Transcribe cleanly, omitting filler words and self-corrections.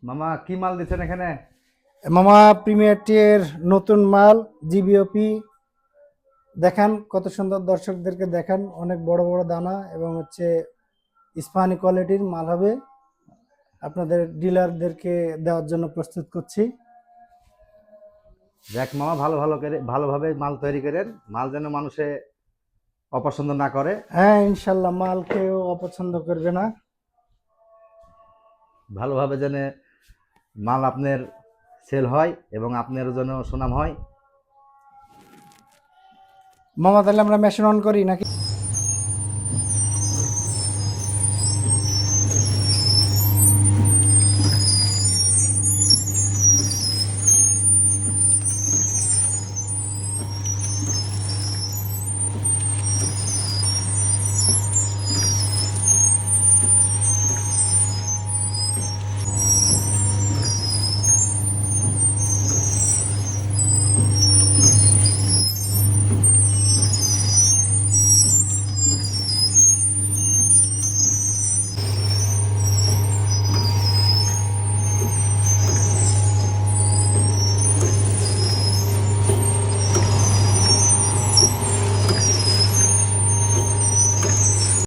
মামা কি মাল দিচ্ছেন এখানে? মামা প্রিমিয়ার টিয়ের নতুন মাল জিবিওপি। দেখান কত সুন্দর, দর্শকদেরকে দেখান। অনেক বড় বড় দানা এবং হচ্ছে ইস্পাহানি কোয়ালিটির মাল হবে। আপনাদের ডিলারদেরকে দেওয়ার জন্য প্রস্তুত করছি। দেখ মামা, ভালো ভালো করে ভালোভাবে মাল তৈরি করেন, মাল যেন মানুষে অপছন্দ না করে। হ্যাঁ, ইনশাল্লাহ মাল কেউ অপছন্দ করবে না। ভালোভাবে যেন মাল আপনার সেল হয় এবং আপনার জন্য সুনাম হয়। মামা তাহলে আমরা মেশিন অন করি নাকি?